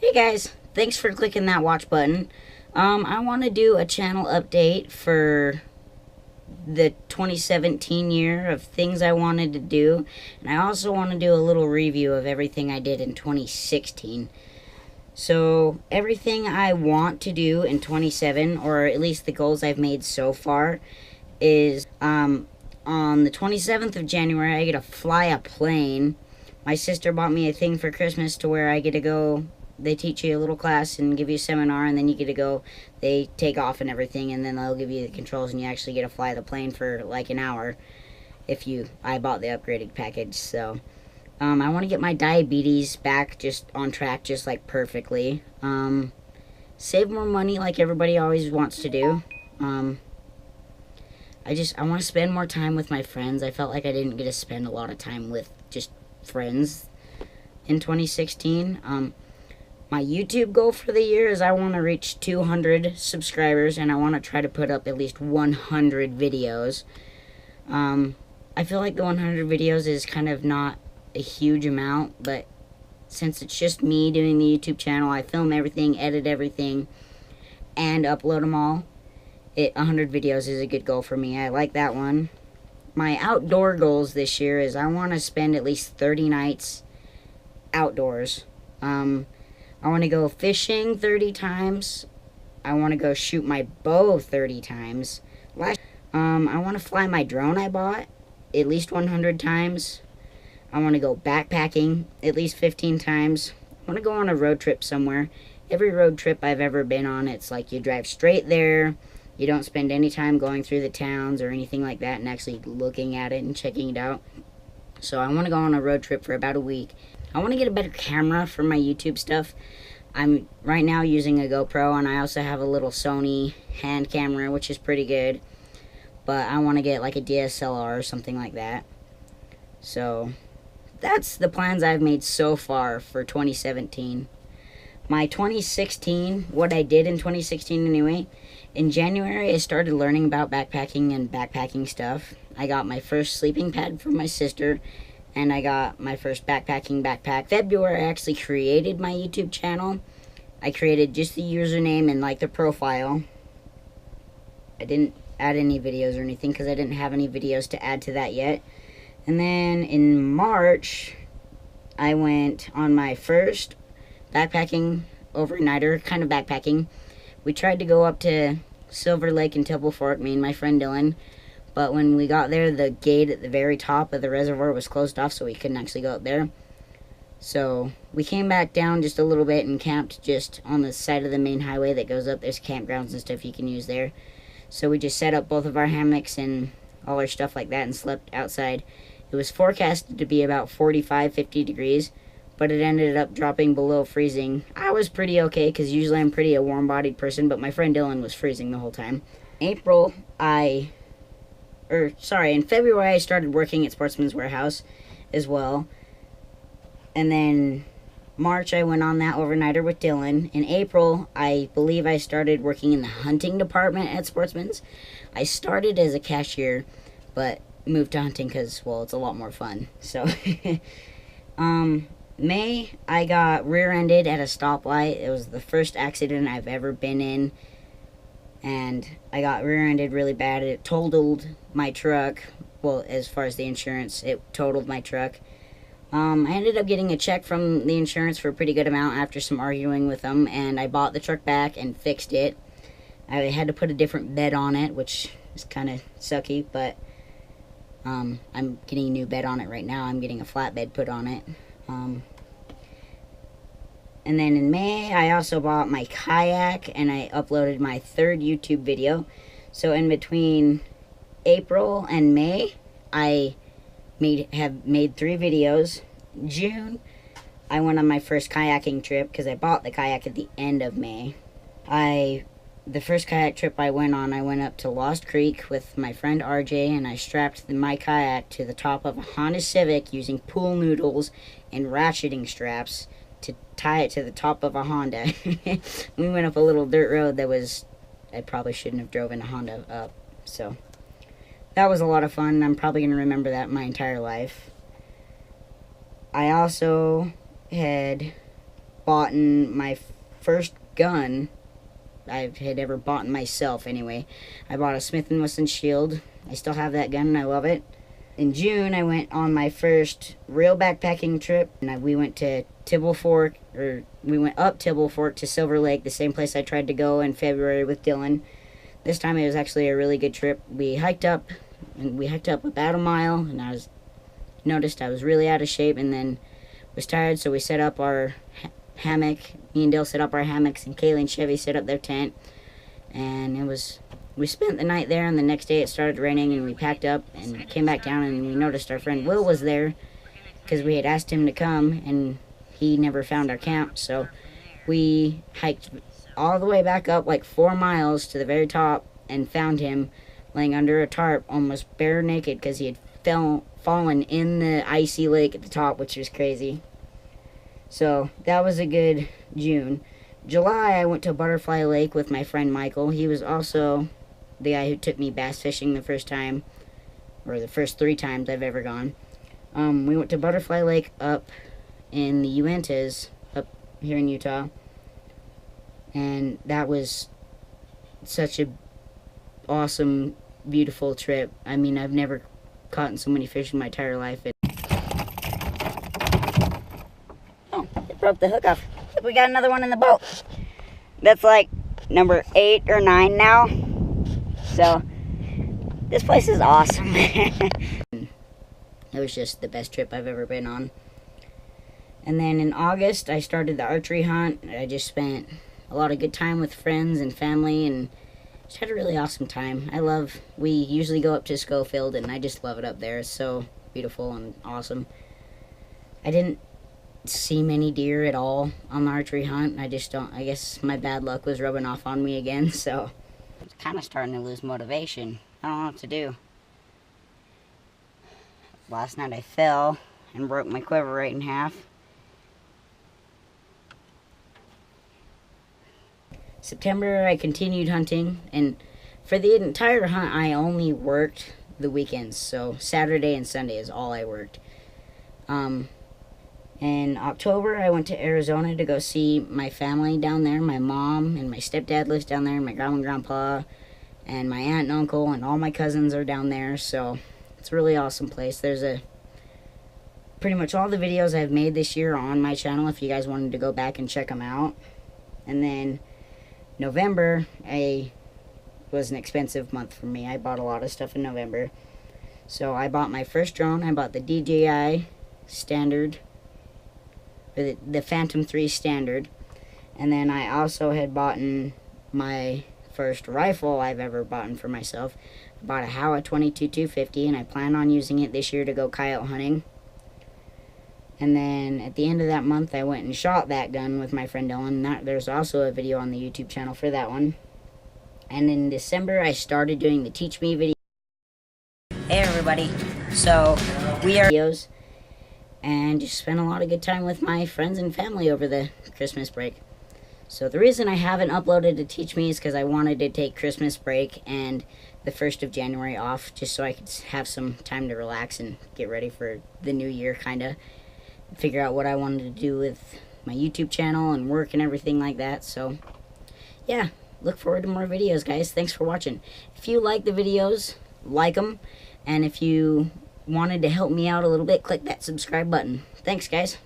Hey guys, thanks for clicking that watch button. I want to do a channel update for the 2017 year of things I wanted to do, and I also want to do a little review of everything I did in 2016. So, everything I want to do in 27, or at least the goals I've made so far, is on the 27th of January, I get to fly a plane. My sister bought me a thing for Christmas to where I get to go. They teach you a little class and give you a seminar, and then you get to go. They take off and everything, and then they'll give you the controls, and you actually get to fly the plane for like an hour. I bought the upgraded package, so I want to get my diabetes back just on track, just like perfectly. Save more money, like everybody always wants to do. I want to spend more time with my friends. I felt like I didn't get to spend a lot of time with just friends in 2016. My YouTube goal for the year is I want to reach 200 subscribers, and I want to try to put up at least 100 videos. I feel like the 100 videos is kind of not a huge amount, but since it's just me doing the YouTube channel, I film everything, edit everything, and upload them all. 100 videos is a good goal for me. I like that one. My outdoor goals this year is I want to spend at least 30 nights outdoors. I want to go fishing 30 times. I want to go shoot my bow 30 times. I want to fly my drone I bought at least 100 times. I want to go backpacking at least 15 times. I want to go on a road trip somewhere. Every road trip I've ever been on, it's like you drive straight there. You don't spend any time going through the towns or anything like that and actually looking at it and checking it out. So I want to go on a road trip for about a week. I want to get a better camera for my YouTube stuff. I'm right now using a GoPro, and I also have a little Sony hand camera, which is pretty good. But I want to get like a DSLR or something like that. So that's the plans I've made so far for 2017. My 2016, what I did in 2016 anyway, in January I started learning about backpacking and backpacking stuff. I got my first sleeping pad from my sister, and I got my first backpacking backpack. February I actually created my YouTube channel. I created just the username and like the profile. I didn't add any videos or anything because I didn't have any videos to add to that yet. And then in March, I went on my first backpacking overnighter kind of backpacking. We tried to go up to Silver Lake and Temple Fork, me and my friend Dylan, but when we got there, the gate at the very top of the reservoir was closed off, so we couldn't actually go up there. So we came back down just a little bit and camped just on the side of the main highway that goes up. There's campgrounds and stuff you can use there. So we just set up both of our hammocks and all our stuff like that and slept outside. It was forecasted to be about 45, 50 degrees, but it ended up dropping below freezing. I was pretty okay because usually I'm pretty a warm-bodied person, but my friend Dylan was freezing the whole time. In February I started working at Sportsman's Warehouse as well. And then March I went on that overnighter with Dylan. In April, I believe I started working in the hunting department at Sportsman's. I started as a cashier, but moved to hunting because, well, it's a lot more fun. So, May, I got rear-ended at a stoplight. It was the first accident I've ever been in, and I got rear-ended really bad. It totaled my truck. Well, as far as the insurance, it totaled my truck. I ended up getting a check from the insurance for a pretty good amount after some arguing with them, and I bought the truck back and fixed it. I had to put a different bed on it, which is kind of sucky, but I'm getting a new bed on it right now. I'm getting a flatbed put on it. And then in May, I also bought my kayak, and I uploaded my third YouTube video. So in between April and May, I have made 3 videos. June, I went on my first kayaking trip because I bought the kayak at the end of May. The first kayak trip I went up to Lost Creek with my friend RJ, and I strapped my kayak to the top of a Honda Civic using pool noodles and ratcheting straps to tie it to the top of a Honda. We went up a little dirt road I probably shouldn't have driven a Honda up, so that was a lot of fun. I'm probably going to remember that my entire life. I also had bought my first gun I had ever bought myself anyway. I bought a Smith & Wesson Shield. I still have that gun and I love it. In June, I went on my first real backpacking trip. And we went to Tibble Fork, or we went up Tibble Fork to Silver Lake, the same place I tried to go in February with Dylan. This time it was actually a really good trip. We hiked up about a mile, and I noticed I was really out of shape, and then was tired, so we set up our hammock. Me and Dale set up our hammocks, and Kaylee and Chevy set up their tent, and we spent the night there, and the next day it started raining, and we packed up and came back down, and we noticed our friend Will was there because we had asked him to come, and he never found our camp. So we hiked all the way back up like 4 miles to the very top and found him laying under a tarp, almost bare naked, because he had fallen in the icy lake at the top, which was crazy. So that was a good June. July, I went to Butterfly Lake with my friend Michael. He was also the guy who took me bass fishing the first time, or the first 3 times I've ever gone. We went to Butterfly Lake up in the Uintas, up here in Utah. And that was such a awesome, beautiful trip. I mean, I've never caught so many fish in my entire life. Oh, it broke the hook off. We got another one in the boat. That's like number 8 or 9 now. So, this place is awesome. It was just the best trip I've ever been on. And then in August, I started the archery hunt. I just spent a lot of good time with friends and family, and just had a really awesome time. We usually go up to Schofield, and I just love it up there. It's so beautiful and awesome. I didn't see many deer at all on the archery hunt. I guess my bad luck was rubbing off on me again, so I was kind of starting to lose motivation. I don't know what to do. Last night I fell and broke my quiver right in half. September, I continued hunting, and for the entire hunt, I only worked the weekends, so Saturday and Sunday is all I worked. In October, I went to Arizona to go see my family down there. My mom and my stepdad lives down there, my grandma and grandpa, and my aunt and uncle, and all my cousins are down there, so it's a really awesome place. There's pretty much all the videos I've made this year on my channel if you guys wanted to go back and check them out. And then November was an expensive month for me. I bought a lot of stuff in November. So I bought my first drone. I bought the DJI Standard, or the Phantom 3 Standard. And then I also had bought my first rifle I've ever bought for myself. I bought a Howa 22-250, and I plan on using it this year to go coyote hunting. And then at the end of that month, I went and shot that gun with my friend Dylan. There's also a video on the YouTube channel for that one. And in December, I started doing the Teach Me video. Hey everybody, so we are videos and just spent a lot of good time with my friends and family over the Christmas break. So the reason I haven't uploaded to Teach Me is because I wanted to take Christmas break and the 1st of January off, just so I could have some time to relax and get ready for the new year, kind of figure out what I wanted to do with my YouTube channel and work and everything like that. So yeah, look forward to more videos, guys. Thanks for watching. If you like the videos, like them, and if you wanted to help me out a little bit, click that subscribe button. Thanks, guys.